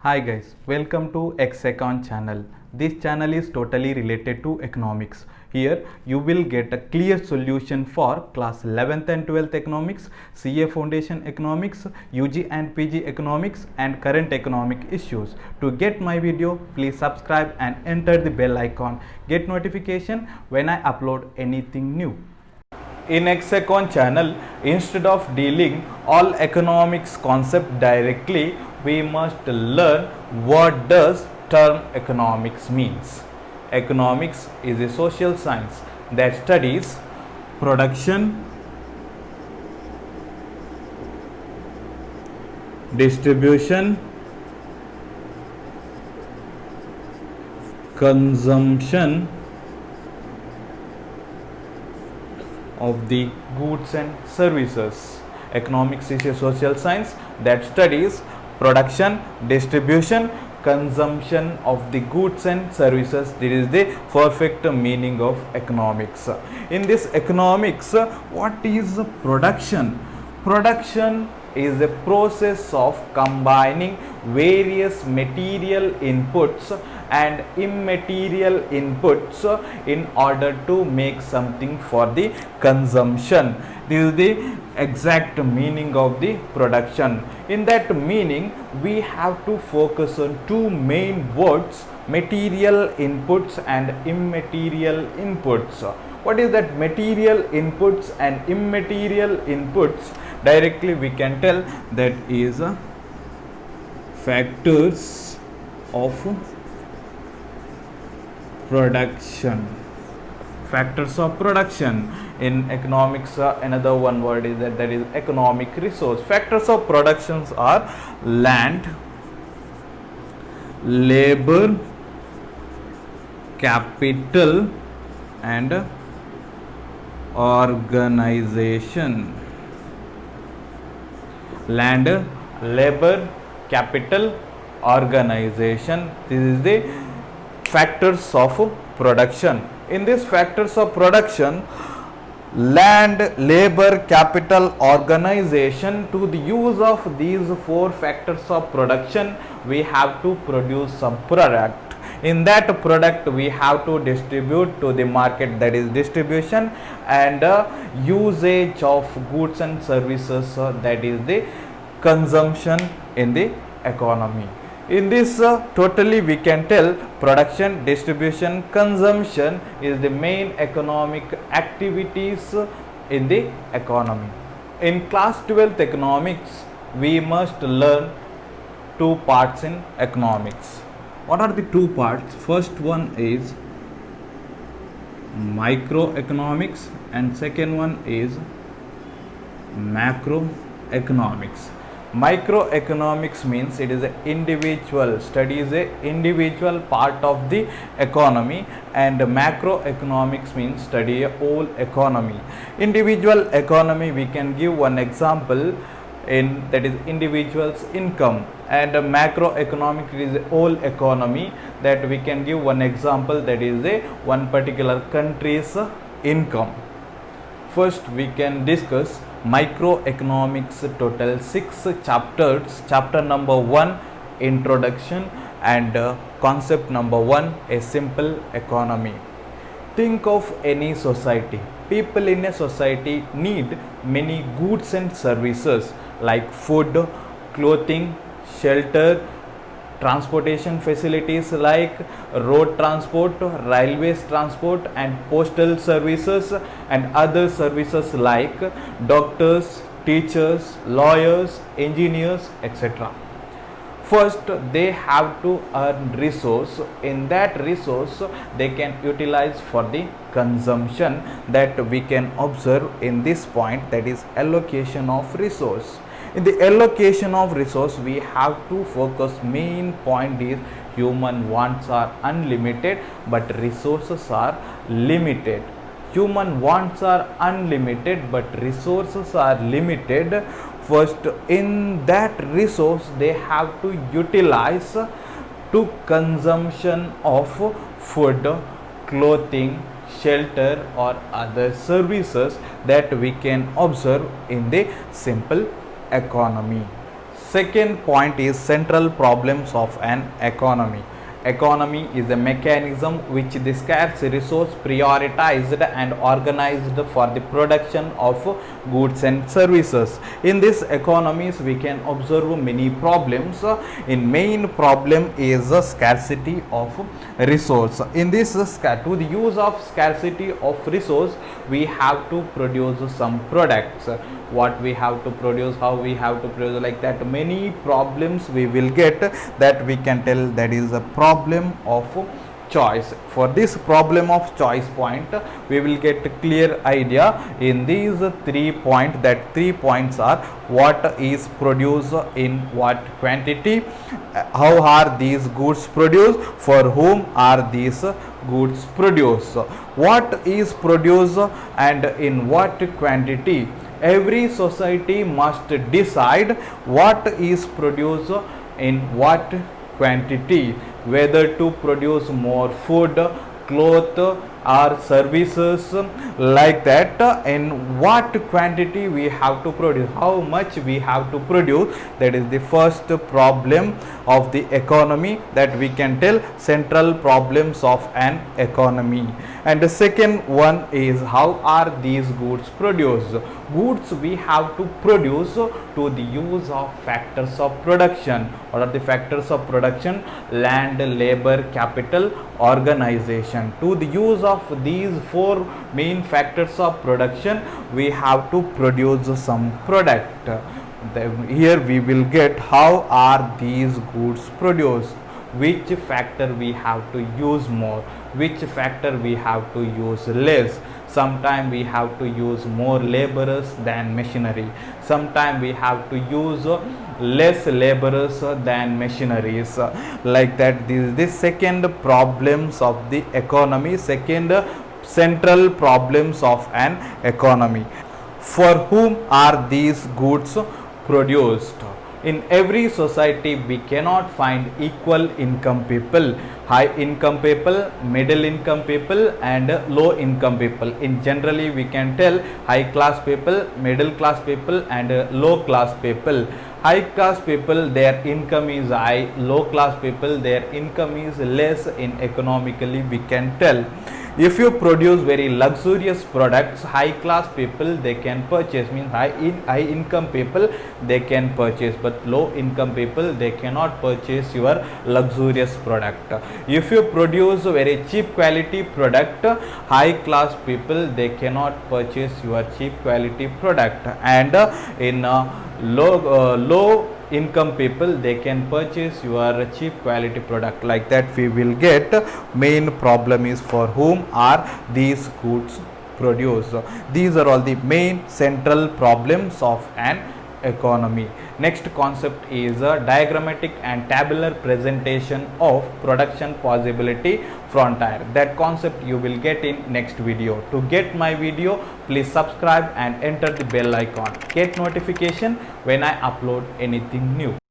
Hi guys, welcome to Xecon channel. This channel is totally related to economics. Here you will get a clear solution for class 11th and 12th economics, CA foundation economics, UG and PG economics and current economic issues. To get my video, please subscribe and enter the bell icon. Get notification when I upload anything new. In Xecon channel, instead of dealing all economics concept directly, we must learn what does term economics means. Economics is a social science that studies production, distribution, consumption of the goods and services. Economics is a social science that studies production, distribution, consumption of the goods and services. This is the perfect meaning of economics. In this economics, what is production? Production is a process of combining various material inputs and immaterial inputs in order to make something for the consumption. This is the exact meaning of the production. In that meaning, we have to focus on two main words: material inputs and immaterial inputs. What is that material inputs and immaterial inputs? Directly we can tell that is factors of production. Factors of production. In economics, another one word is that is economic resource. Factors of productions are land, labor, capital and organization. Land, labor, capital, organization. This is the factors of production. In these factors of production, land, labor, capital, organization, to the use of these four factors of production, we have to produce some product. In that product, we have to distribute to the market, that is distribution, and usage of goods and services, that is the consumption in the economy. In this totally we can tell production, distribution, consumption is the main economic activities in the economy. In class 12th economics, we must learn two parts in economics. What are the two parts? First one is microeconomics and second one is macroeconomics. Microeconomics means it is an individual, studies a individual part of the economy, and macroeconomics means study a whole economy. Individual economy, we can give one example in that is individual's income, and macroeconomic is a whole economy, that we can give one example, that is a one particular country's income. First we can discuss microeconomics. Total 6 chapters. Chapter number 1, introduction, and concept number 1, a simple economy. Think of any society. People in a society need many goods and services like food, clothing, shelter, transportation facilities like road transport, railways transport, and postal services, and other services like doctors, teachers, lawyers, engineers, etc. First, they have to earn resource. In that resource, they can utilize for the consumption, that we can observe in this point, that is allocation of resource. In the allocation of resource, we have to focus, main point is human wants are unlimited but resources are limited. Human wants are unlimited but resources are limited. First, in that resource they have to utilize to consumption of food, clothing, shelter or other services that we can observe in the simple economy. Second point is central problems of an economy. Economy is a mechanism which the scarce resource prioritized and organized for the production of goods and services. In this economies we can observe many problems. In main problem is the scarcity of resource. In this to the use of scarcity of resource, we have to produce some products. What we have to produce, how we have to produce, like that many problems we will get, that we can tell that is a problem of choice. For this problem of choice point, we will get a clear idea in these 3 points. That 3 points are: what is produced in what quantity, how are these goods produced, for whom are these goods produced, what is produced and in what quantity. Every society must decide what is produced in what quantity, whether to produce more food, cloth or services, like that, in what quantity we have to produce, how much we have to produce. That is the first problem of the economy, that we can tell central problems of an economy. And the second one is, how are these goods produced. Goods we have to produce to the use of factors of production. What are the factors of production? Land, labor, capital, organization. To the use of these 4 main factors of production, we have to produce some product. Here we will get how are these goods produced, which factor we have to use more, which factor we have to use less. Sometime we have to use more laborers than machinery, sometime we have to use less laborers than machineries, like that. This is the second problems of the economy, second central problems of an economy. For whom are these goods produced? In every society we cannot find equal income people, high income people, middle income people and low income people. In generally we can tell high class people, middle class people and low class people. High class people, their income is high, low class people, their income is less. In economically we can tell. If you produce very luxurious products, high class people they can purchase, means high income people they can purchase, but low income people they cannot purchase your luxurious product. If you produce very cheap quality product, high class people they cannot purchase your cheap quality product, and in low income people they can purchase your cheap quality product. Like that we will get main problem is, for whom are these goods produced. These are all the main central problems of an economy. Next concept is a diagrammatic and tabular presentation of production possibility frontier. That concept you will get in next video. To get my video, please subscribe and enter the bell icon. Get notification when I upload anything new.